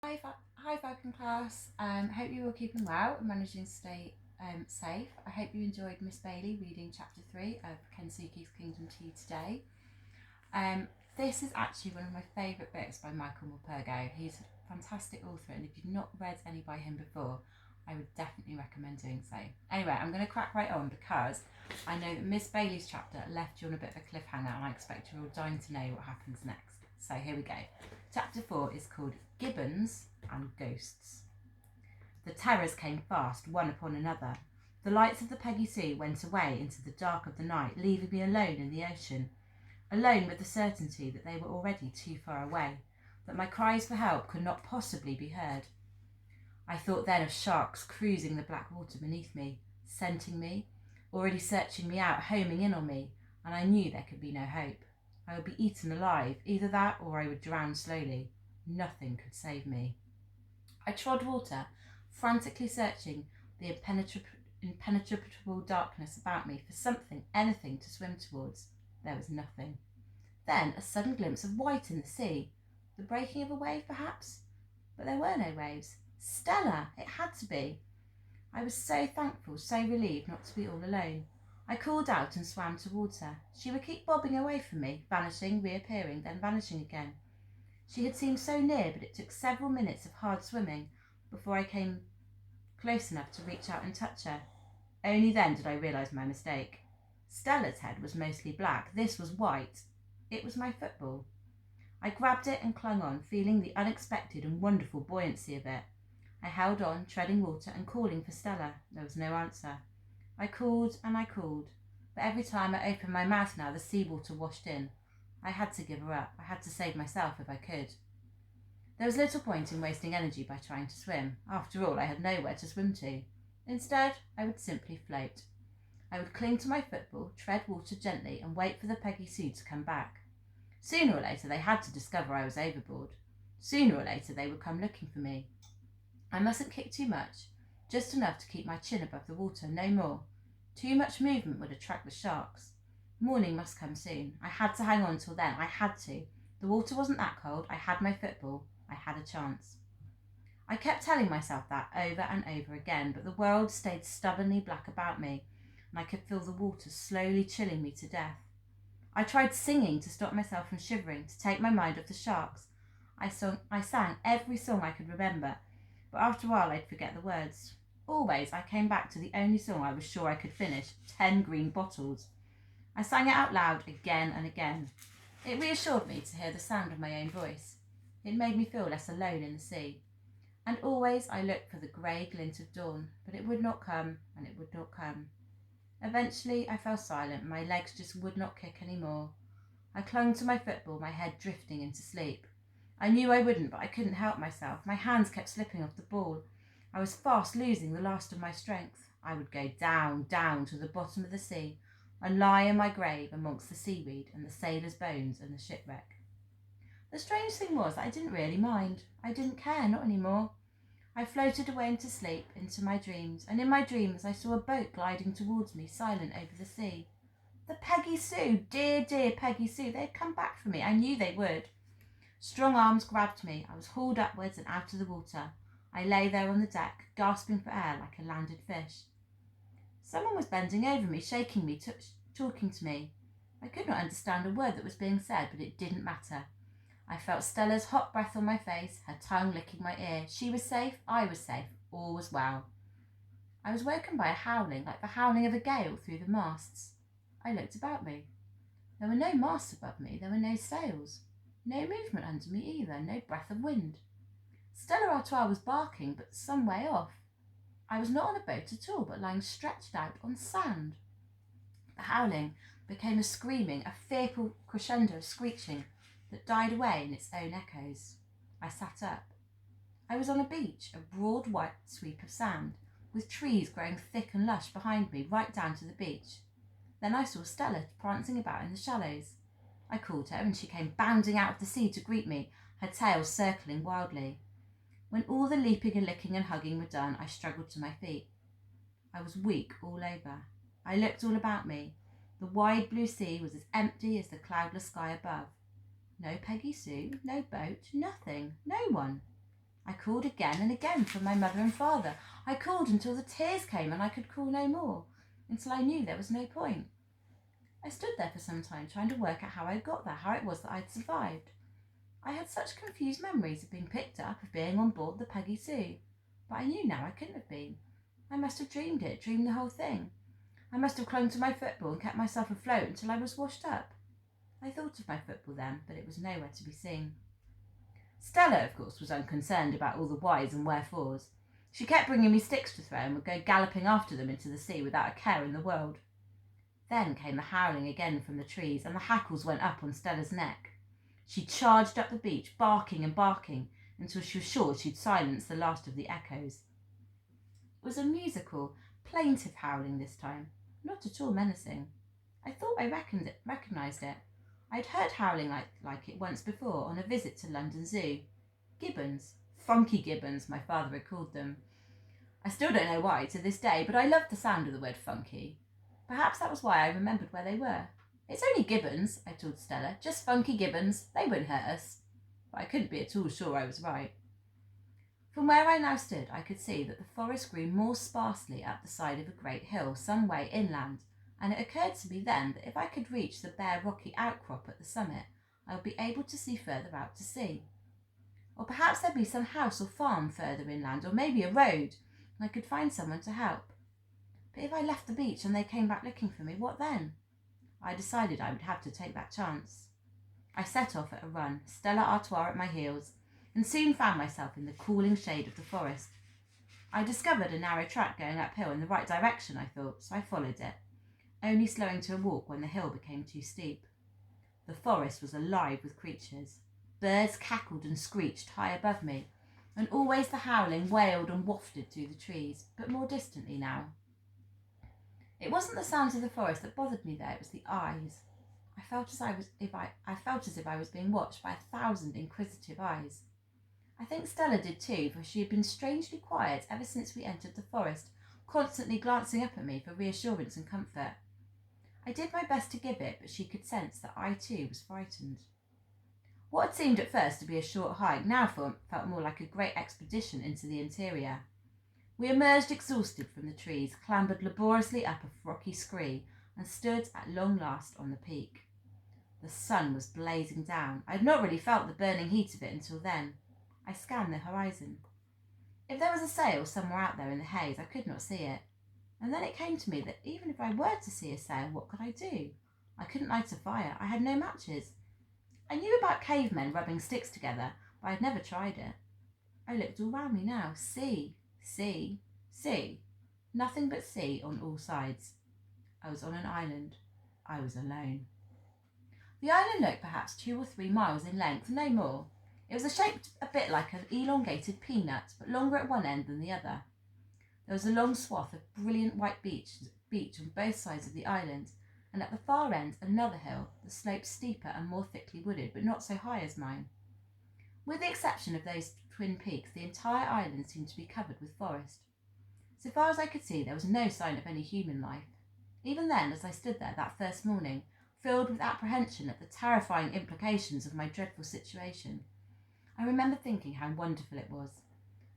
Hi Falcon class. Hope you all keeping well and managing to stay safe. I hope you enjoyed Miss Bailey reading chapter 3 of Kensuke's Kingdom to you today. This is actually one of my favourite books by Michael Morpurgo. He's a fantastic author, and if you've not read any by him before, I would definitely recommend doing so. Anyway, I'm going to crack right on because I know that Miss Bailey's chapter left you on a bit of a cliffhanger, and I expect you're all dying to know what happens next. So here we go. Chapter 4 is called Gibbons and Ghosts. The terrors came fast, one upon another. The lights of the Peggy Sue went away into the dark of the night, leaving me alone in the ocean, alone with the certainty that they were already too far away, that my cries for help could not possibly be heard. I thought then of sharks cruising the black water beneath me, scenting me, already searching me out, homing in on me, and I knew there could be no hope. I would be eaten alive, either that or I would drown slowly. Nothing could save me. I trod water, frantically searching the impenetrable darkness about me for something, anything to swim towards. There was nothing. Then a sudden glimpse of white in the sea. The breaking of a wave, perhaps? But there were no waves. Stella! It had to be. I was so thankful, so relieved not to be all alone. I called out and swam towards her. She would keep bobbing away from me, vanishing, reappearing, then vanishing again. She had seemed so near, but it took several minutes of hard swimming before I came close enough to reach out and touch her. Only then did I realise my mistake. Stella's head was mostly black. This was white. It was my football. I grabbed it and clung on, feeling the unexpected and wonderful buoyancy of it. I held on, treading water and calling for Stella. There was no answer. I called and I called, but every time I opened my mouth now, the seawater washed in. I had to give her up. I had to save myself if I could. There was little point in wasting energy by trying to swim. After all, I had nowhere to swim to. Instead, I would simply float. I would cling to my football, tread water gently, and wait for the Peggy Sue to come back. Sooner or later, they had to discover I was overboard. Sooner or later, they would come looking for me. I mustn't kick too much, just enough to keep my chin above the water, no more. Too much movement would attract the sharks. Morning must come soon. I had to hang on till then. I had to. The water wasn't that cold. I had my football. I had a chance. I kept telling myself that over and over again, but the world stayed stubbornly black about me, and I could feel the water slowly chilling me to death. I tried singing to stop myself from shivering, to take my mind off the sharks. I sang every song I could remember, but after a while I'd forget the words. Always I came back to the only song I was sure I could finish, 10 Green Bottles. I sang it out loud again and again. It reassured me to hear the sound of my own voice. It made me feel less alone in the sea. And always I looked for the grey glint of dawn, but it would not come, and it would not come. Eventually I fell silent, my legs just would not kick any more. I clung to my football, my head drifting into sleep. I knew I wouldn't, but I couldn't help myself. My hands kept slipping off the ball. I was fast losing the last of my strength. I would go down, down to the bottom of the sea, and lie in my grave amongst the seaweed and the sailors' bones and the shipwreck. The strange thing was that I didn't really mind. I didn't care, not anymore. I floated away into sleep, into my dreams, and in my dreams I saw a boat gliding towards me, silent over the sea. The Peggy Sue, dear, dear Peggy Sue, they'd come back for me. I knew they would. Strong arms grabbed me. I was hauled upwards and out of the water. I lay there on the deck, gasping for air like a landed fish. Someone was bending over me, shaking me, talking to me. I could not understand a word that was being said, but it didn't matter. I felt Stella's hot breath on my face, her tongue licking my ear. She was safe, I was safe, all was well. I was woken by a howling, like the howling of a gale through the masts. I looked about me. There were no masts above me, there were no sails. No movement under me either, no breath of wind. Stella Artois was barking, but some way off. I was not on a boat at all, but lying stretched out on sand. The howling became a screaming, a fearful crescendo of screeching that died away in its own echoes. I sat up. I was on a beach, a broad white sweep of sand, with trees growing thick and lush behind me, right down to the beach. Then I saw Stella prancing about in the shallows. I called her, and she came bounding out of the sea to greet me, her tail circling wildly. When all the leaping and licking and hugging were done, I struggled to my feet. I was weak all over. I looked all about me. The wide blue sea was as empty as the cloudless sky above. No Peggy Sue, no boat, nothing, no one. I called again and again for my mother and father. I called until the tears came and I could call no more, until I knew there was no point. I stood there for some time trying to work out how I got there, how it was that I'd survived. I had such confused memories of being picked up, of being on board the Peggy Sue. But I knew now I couldn't have been. I must have dreamed it, dreamed the whole thing. I must have clung to my football and kept myself afloat until I was washed up. I thought of my football then, but it was nowhere to be seen. Stella, of course, was unconcerned about all the whys and wherefores. She kept bringing me sticks to throw and would go galloping after them into the sea without a care in the world. Then came the howling again from the trees, and the hackles went up on Stella's neck. She charged up the beach, barking and barking, until she was sure she'd silenced the last of the echoes. It was a musical, plaintive howling this time, not at all menacing. I thought I recognised it. I'd heard howling like it once before on a visit to London Zoo. Gibbons, funky gibbons, my father had called them. I still don't know why to this day, but I loved the sound of the word funky. Perhaps that was why I remembered where they were. It's only gibbons, I told Stella, just funky gibbons. They won't hurt us. But I couldn't be at all sure I was right. From where I now stood, I could see that the forest grew more sparsely up the side of a great hill some way inland, and it occurred to me then that if I could reach the bare rocky outcrop at the summit, I would be able to see further out to sea. Or perhaps there'd be some house or farm further inland, or maybe a road, and I could find someone to help. But if I left the beach and they came back looking for me, what then? I decided I would have to take that chance. I set off at a run, Stella Artois at my heels, and soon found myself in the cooling shade of the forest. I discovered a narrow track going uphill in the right direction, I thought, so I followed it, only slowing to a walk when the hill became too steep. The forest was alive with creatures. Birds cackled and screeched high above me, and always the howling wailed and wafted through the trees, but more distantly now. It wasn't the sounds of the forest that bothered me there, it was the eyes. I felt as if I was being watched by 1,000 inquisitive eyes. I think Stella did too, for she had been strangely quiet ever since we entered the forest, constantly glancing up at me for reassurance and comfort. I did my best to give it, but she could sense that I too was frightened. What had seemed at first to be a short hike now felt more like a great expedition into the interior. We emerged exhausted from the trees, clambered laboriously up a rocky scree, and stood at long last on the peak. The sun was blazing down. I had not really felt the burning heat of it until then. I scanned the horizon. If there was a sail somewhere out there in the haze, I could not see it. And then it came to me that even if I were to see a sail, what could I do? I couldn't light a fire. I had no matches. I knew about cavemen rubbing sticks together, but I had never tried it. I looked all round me now. Sea, sea, sea. Nothing but sea on all sides. I was on an island. I was alone. The island looked perhaps 2 or 3 miles in length, no more. It was shaped a bit like an elongated peanut, but longer at one end than the other. There was a long swath of brilliant white beach on both sides of the island, and at the far end another hill, the slope steeper and more thickly wooded, but not so high as mine. With the exception of those twin peaks, the entire island seemed to be covered with forest. So far as I could see, there was no sign of any human life. Even then, as I stood there that first morning, filled with apprehension at the terrifying implications of my dreadful situation, I remember thinking how wonderful it was.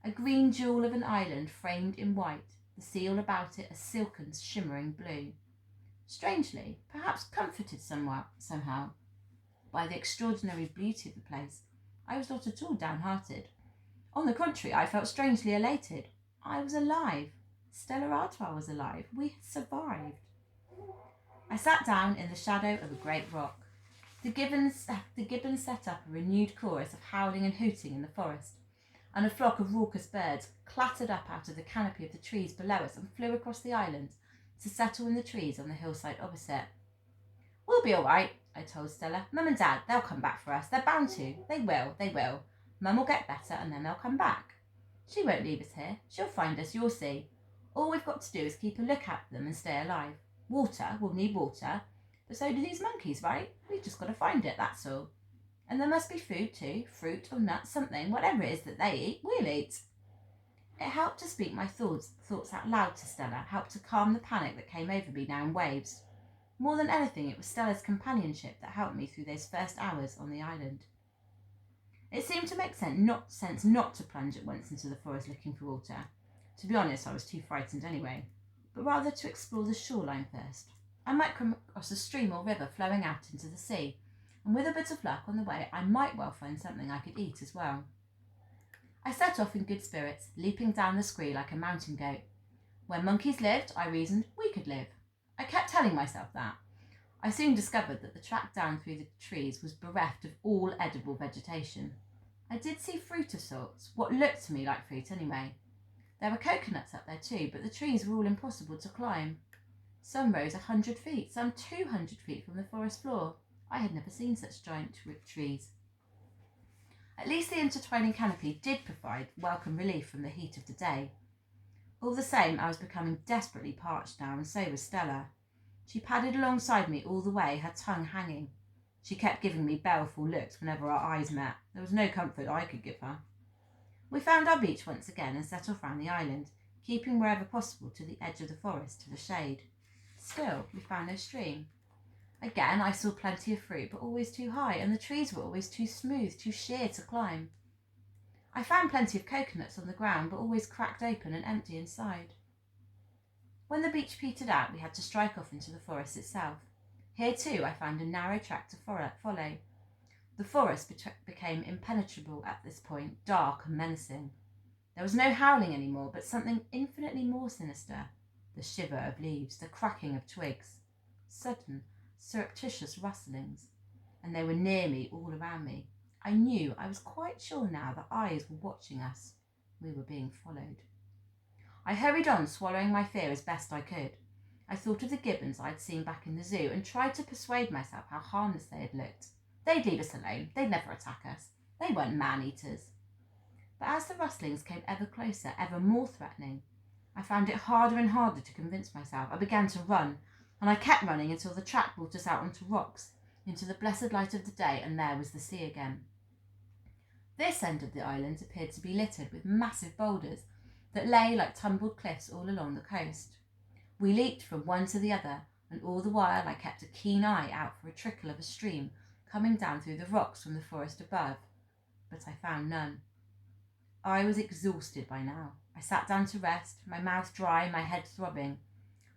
A green jewel of an island framed in white, the sea all about it a silken, shimmering blue. Strangely, perhaps comforted somehow, by the extraordinary beauty of the place, I was not at all downhearted. On the contrary, I felt strangely elated. I was alive. Stella Artois was alive. We had survived. I sat down in the shadow of a great rock. The gibbons set up a renewed chorus of howling and hooting in the forest, and a flock of raucous birds clattered up out of the canopy of the trees below us and flew across the island to settle in the trees on the hillside opposite. We'll be all right, I told Stella. Mum and Dad, they'll come back for us. They're bound to. They will. Mum will get better and then they'll come back. She won't leave us here. She'll find us, you'll see. All we've got to do is keep a look at them and stay alive. Water, we'll need water. But so do these monkeys, right? We've just got to find it, that's all. And there must be food too, fruit or nuts, something, whatever it is that they eat, we'll eat. It helped to speak my thoughts out loud to Stella, helped to calm the panic that came over me now in waves. More than anything, it was Stella's companionship that helped me through those first hours on the island. It seemed to make sense not to plunge at once into the forest looking for water. To be honest, I was too frightened anyway, but rather to explore the shoreline first. I might come across a stream or river flowing out into the sea, and with a bit of luck on the way, I might well find something I could eat as well. I set off in good spirits, leaping down the scree like a mountain goat. Where monkeys lived, I reasoned, we could live. I kept telling myself that. I soon discovered that the track down through the trees was bereft of all edible vegetation. I did see fruit of sorts, what looked to me like fruit anyway. There were coconuts up there too, but the trees were all impossible to climb. Some rose 100 feet, some 200 feet from the forest floor. I had never seen such giant trees. At least the intertwining canopy did provide welcome relief from the heat of the day. All the same, I was becoming desperately parched now, and so was Stella. She padded alongside me all the way, her tongue hanging. She kept giving me baleful looks whenever our eyes met. There was no comfort I could give her. We found our beach once again and set off round the island, keeping wherever possible to the edge of the forest, to the shade. Still, we found no stream. Again, I saw plenty of fruit, but always too high, and the trees were always too smooth, too sheer to climb. I found plenty of coconuts on the ground, but always cracked open and empty inside. When the beach petered out, we had to strike off into the forest itself. Here too I found a narrow track to follow. The forest became impenetrable at this point, dark and menacing. There was no howling anymore, but something infinitely more sinister. The shiver of leaves, the cracking of twigs, sudden, surreptitious rustlings, and they were near me, all around me. I was quite sure now that eyes were watching us. We were being followed. I hurried on, swallowing my fear as best I could. I thought of the gibbons I'd seen back in the zoo and tried to persuade myself how harmless they had looked. They'd leave us alone. They'd never attack us. They weren't man-eaters. But as the rustlings came ever closer, ever more threatening, I found it harder and harder to convince myself. I began to run, and I kept running until the track brought us out onto rocks, into the blessed light of the day, and there was the sea again. This end of the island appeared to be littered with massive boulders that lay like tumbled cliffs all along the coast. We leaped from one to the other, and all the while I kept a keen eye out for a trickle of a stream coming down through the rocks from the forest above, but I found none. I was exhausted by now. I sat down to rest, my mouth dry, my head throbbing.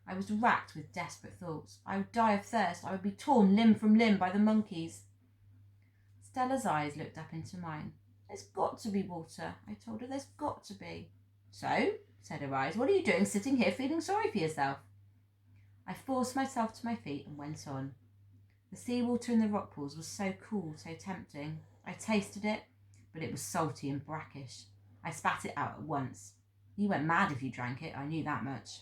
I was racked with desperate thoughts. I would die of thirst. I would be torn limb from limb by the monkeys. Stella's eyes looked up into mine. There's got to be water, I told her. There's got to be. So, said her eyes, what are you doing sitting here feeling sorry for yourself? I forced myself to my feet and went on. The seawater in the rock pools was so cool, so tempting. I tasted it, but it was salty and brackish. I spat it out at once. You went mad if you drank it, I knew that much.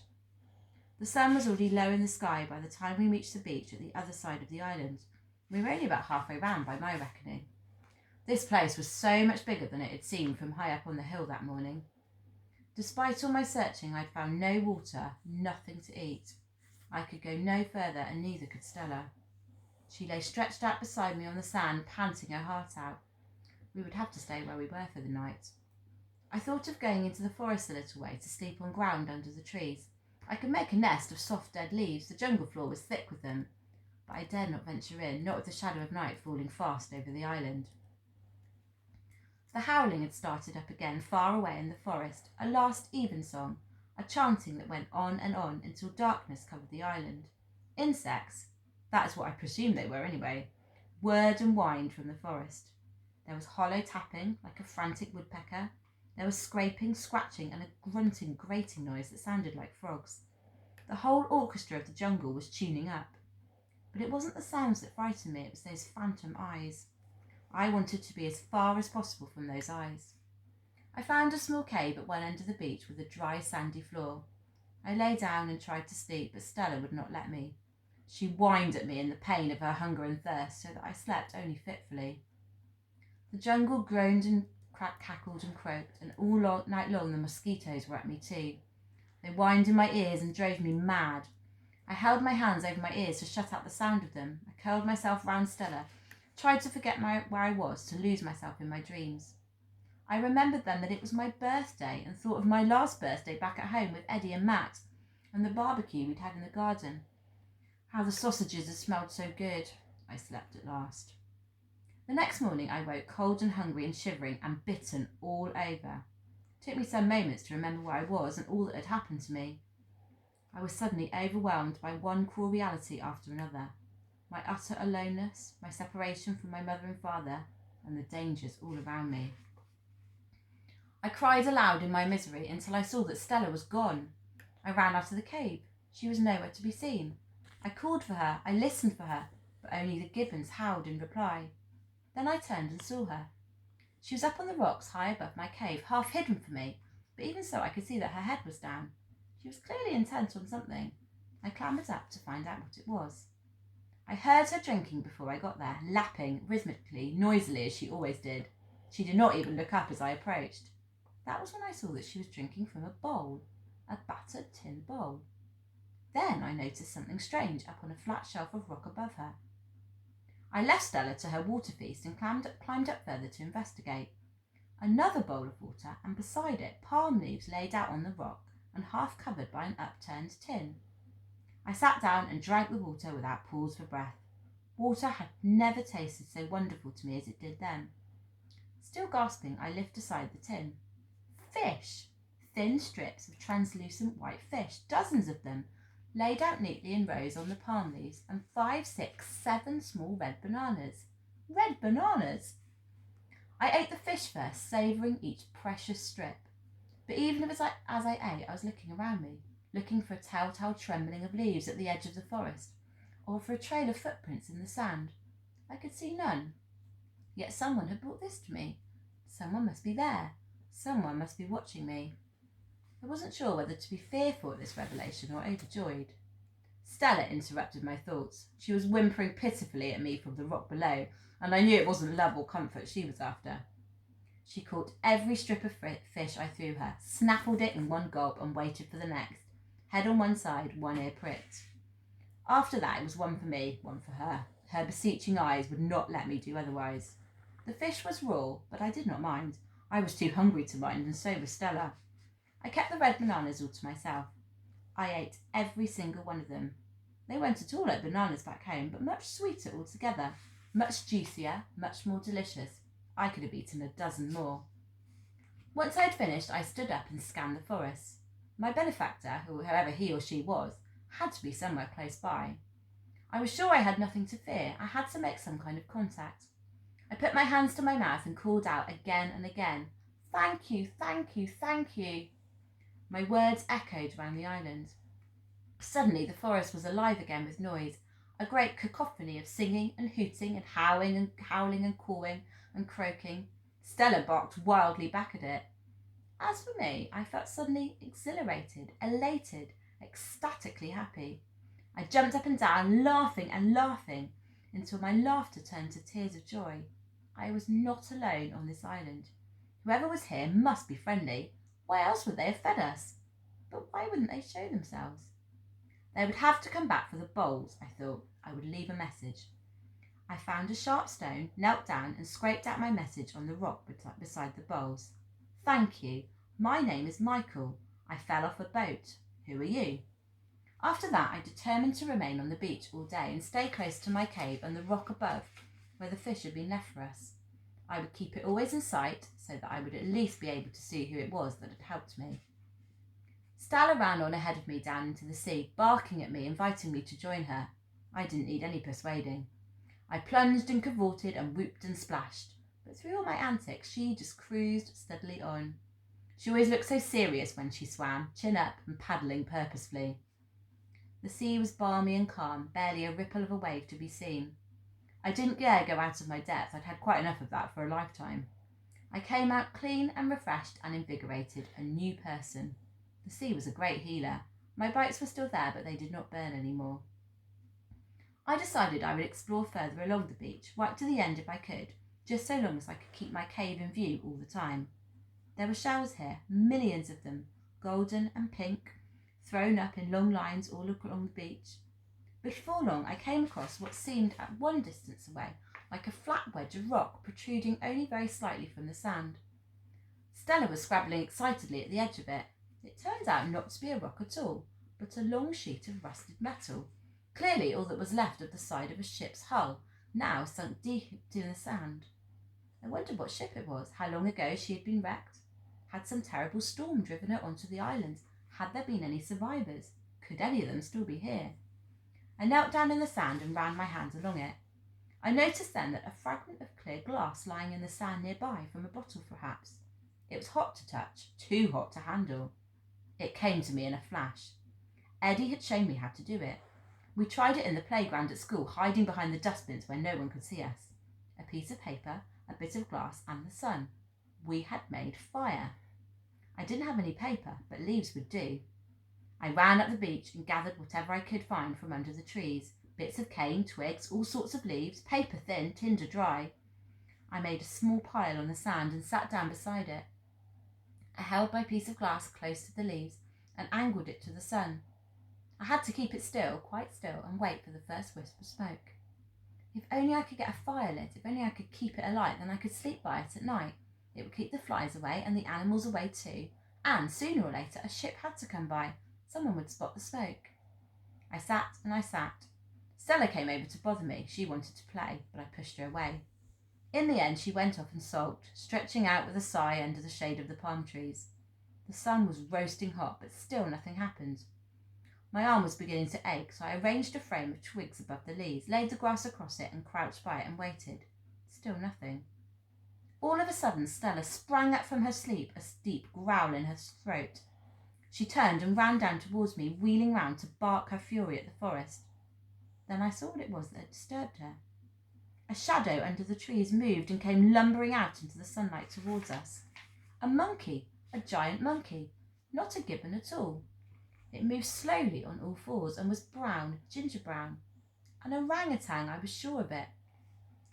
The sun was already low in the sky by the time we reached the beach at the other side of the island. We were only about halfway round by my reckoning. This place was so much bigger than it had seemed from high up on the hill that morning. Despite all my searching, I'd found no water, nothing to eat. I could go no further, and neither could Stella. She lay stretched out beside me on the sand, panting her heart out. We would have to stay where we were for the night. I thought of going into the forest a little way to sleep on ground under the trees. I could make a nest of soft dead leaves. The jungle floor was thick with them, but I dared not venture in, not with the shadow of night falling fast over the island. The howling had started up again, far away in the forest, a last evensong, a chanting that went on and on until darkness covered the island. Insects, that is what I presumed they were anyway, whirred and whined from the forest. There was hollow tapping, like a frantic woodpecker. There was scraping, scratching, and a grunting, grating noise that sounded like frogs. The whole orchestra of the jungle was tuning up. But it wasn't the sounds that frightened me, it was those phantom eyes. I wanted to be as far as possible from those eyes. I found a small cave at one end of the beach with a dry, sandy floor. I lay down and tried to sleep, but Stella would not let me. She whined at me in the pain of her hunger and thirst, so that I slept only fitfully. The jungle groaned and cackled and croaked, and all night long the mosquitoes were at me too. They whined in my ears and drove me mad. I held my hands over my ears to shut out the sound of them. I curled myself round Stella, tried to forget where I was, to lose myself in my dreams. I remembered then that it was my birthday, and thought of my last birthday back at home with Eddie and Matt, and the barbecue we'd had in the garden. How the sausages had smelled so good. I slept at last. The next morning I woke cold and hungry and shivering and bitten all over. It took me some moments to remember where I was and all that had happened to me. I was suddenly overwhelmed by one cruel reality after another. My utter aloneness, my separation from my mother and father, and the dangers all around me. I cried aloud in my misery until I saw that Stella was gone. I ran out of the cave. She was nowhere to be seen. I called for her, I listened for her, but only the gibbons howled in reply. Then I turned and saw her. She was up on the rocks high above my cave, half hidden from me, but even so I could see that her head was down. She was clearly intent on something. I clambered up to find out what it was. I heard her drinking before I got there, lapping rhythmically, noisily as she always did. She did not even look up as I approached. That was when I saw that she was drinking from a bowl, a battered tin bowl. Then I noticed something strange up on a flat shelf of rock above her. I left Stella to her water feast and climbed up further to investigate. Another bowl of water, and beside it palm leaves laid out on the rock and half covered by an upturned tin. I sat down and drank the water without pause for breath. Water had never tasted so wonderful to me as it did then. Still gasping, I lifted aside the tin. Fish! Thin strips of translucent white fish, dozens of them, laid out neatly in rows on the palm leaves, and 5, 6, 7 small red bananas. Red bananas! I ate the fish first, savouring each precious strip. But even as I ate, I was looking around me, looking for a telltale trembling of leaves at the edge of the forest, or for a trail of footprints in the sand. I could see none. Yet someone had brought this to me. Someone must be there. Someone must be watching me. I wasn't sure whether to be fearful at this revelation or overjoyed. Stella interrupted my thoughts. She was whimpering pitifully at me from the rock below, and I knew it wasn't love or comfort she was after. She caught every strip of fish I threw her, snaffled it in one gulp, and waited for the next, head on one side, one ear pricked. After that, it was one for me, one for her. Her beseeching eyes would not let me do otherwise. The fish was raw, but I did not mind. I was too hungry to mind, and so was Stella. I kept the red bananas all to myself. I ate every single one of them. They weren't at all like bananas back home, but much sweeter altogether, much juicier, much more delicious. I could have eaten a dozen more. Once I had finished, I stood up and scanned the forest. My benefactor, whoever he or she was, had to be somewhere close by. I was sure I had nothing to fear. I had to make some kind of contact. I put my hands to my mouth and called out again and again, "Thank you, thank you, thank you." My words echoed round the island. Suddenly the forest was alive again with noise, a great cacophony of singing and hooting and howling and cawing and croaking. Stella barked wildly back at it. As for me, I felt suddenly exhilarated, elated, ecstatically happy. I jumped up and down, laughing and laughing, until my laughter turned to tears of joy. I was not alone on this island. Whoever was here must be friendly. Why else would they have fed us? But why wouldn't they show themselves? They would have to come back for the bowls, I thought. I would leave a message. I found a sharp stone, knelt down and scraped out my message on the rock beside the bowls. "Thank you. My name is Michael. I fell off a boat. Who are you?" After that, I determined to remain on the beach all day and stay close to my cave and the rock above, where the fish had been left for us. I would keep it always in sight, so that I would at least be able to see who it was that had helped me. Stella ran on ahead of me down into the sea, barking at me, inviting me to join her. I didn't need any persuading. I plunged and cavorted and whooped and splashed, but through all my antics, she just cruised steadily on. She always looked so serious when she swam, chin up and paddling purposefully. The sea was balmy and calm, barely a ripple of a wave to be seen. I didn't dare go out of my depth. I'd had quite enough of that for a lifetime. I came out clean and refreshed and invigorated, a new person. The sea was a great healer. My bites were still there, but they did not burn any more. I decided I would explore further along the beach, right to the end if I could, just so long as I could keep my cave in view all the time. There were shells here, millions of them, golden and pink, thrown up in long lines all along the beach. Before long, I came across what seemed at one distance away like a flat wedge of rock protruding only very slightly from the sand. Stella was scrabbling excitedly at the edge of it. It turned out not to be a rock at all, but a long sheet of rusted metal, clearly all that was left of the side of a ship's hull, now sunk deep in the sand. I wondered what ship it was, how long ago she had been wrecked. Had some terrible storm driven her onto the island? Had there been any survivors? Could any of them still be here? I knelt down in the sand and ran my hands along it. I noticed then that a fragment of clear glass lying in the sand nearby, from a bottle perhaps. It was hot to touch, too hot to handle. It came to me in a flash. Eddie had shown me how to do it. We tried it in the playground at school, hiding behind the dustbins where no one could see us. A piece of paper, a bit of glass, and the sun. We had made fire. I didn't have any paper, but leaves would do. I ran up the beach and gathered whatever I could find from under the trees. Bits of cane, twigs, all sorts of leaves, paper thin, tinder dry. I made a small pile on the sand and sat down beside it. I held my piece of glass close to the leaves and angled it to the sun. I had to keep it still, quite still, and wait for the first wisp of smoke. If only I could get a fire lit, if only I could keep it alight, then I could sleep by it at night. It would keep the flies away and the animals away too, and sooner or later a ship had to come by. Someone would spot the smoke. I sat and I sat. Stella came over to bother me. She wanted to play, but I pushed her away. In the end, she went off and sulked, stretching out with a sigh under the shade of the palm trees. The sun was roasting hot, but still nothing happened. My arm was beginning to ache, so I arranged a frame of twigs above the leaves, laid the grass across it, and crouched by it and waited. Still nothing. All of a sudden, Stella sprang up from her sleep, a deep growl in her throat. She turned and ran down towards me, wheeling round to bark her fury at the forest. Then I saw what it was that had disturbed her. A shadow under the trees moved and came lumbering out into the sunlight towards us. A monkey, a giant monkey, not a gibbon at all. It moved slowly on all fours and was brown, ginger brown. An orangutan, I was sure of it.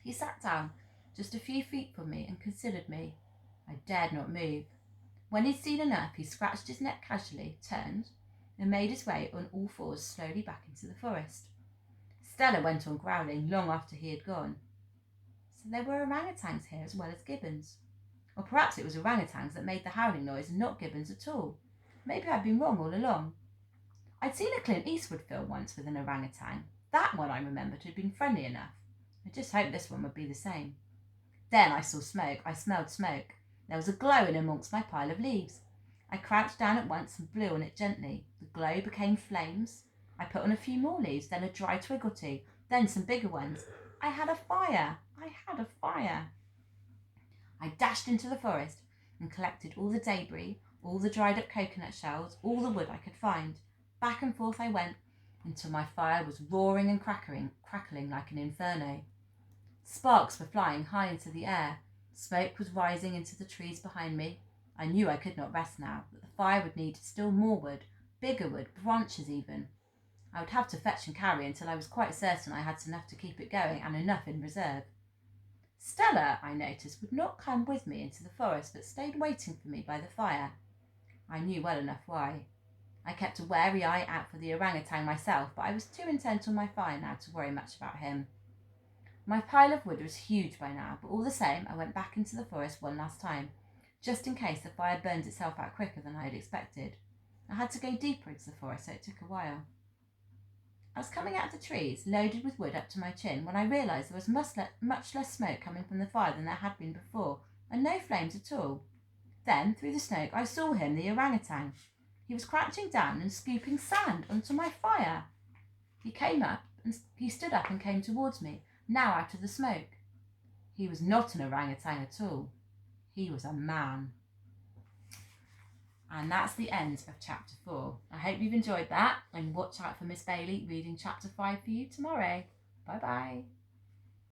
He sat down just a few feet from me and considered me. I dared not move. When he'd seen enough, he scratched his neck casually, turned, and made his way on all fours slowly back into the forest. Stella went on growling long after he had gone. So there were orangutans here as well as gibbons. Or perhaps it was orangutans that made the howling noise and not gibbons at all. Maybe I'd been wrong all along. I'd seen a Clint Eastwood film once with an orangutan. That one I remembered had been friendly enough. I just hoped this one would be the same. Then I saw smoke. I smelled smoke. There was a glow in amongst my pile of leaves. I crouched down at once and blew on it gently. The glow became flames. I put on a few more leaves, then a dry twig or two, then some bigger ones. I had a fire. I had a fire. I dashed into the forest and collected all the debris, all the dried up coconut shells, all the wood I could find. Back and forth I went until my fire was roaring and crackling like an inferno. Sparks were flying high into the air. Smoke was rising into the trees behind me. I knew I could not rest now, that the fire would need still more wood, bigger wood, branches even. I would have to fetch and carry until I was quite certain I had enough to keep it going and enough in reserve. Stella, I noticed, would not come with me into the forest, but stayed waiting for me by the fire. I knew well enough why. I kept a wary eye out for the orangutan myself, but I was too intent on my fire now to worry much about him. My pile of wood was huge by now, but all the same I went back into the forest one last time, just in case the fire burned itself out quicker than I had expected. I had to go deeper into the forest, so it took a while. I was coming out of the trees, loaded with wood up to my chin, when I realised there was much less smoke coming from the fire than there had been before, and no flames at all. Then, through the smoke, I saw him, the orangutan. He was crouching down and scooping sand onto my fire. He stood up and came towards me, now out of the smoke. He was not an orangutan at all. He was a man. And that's the end of chapter 4. I hope you've enjoyed that, and watch out for Miss Bailey reading chapter 5 for you tomorrow. Bye bye.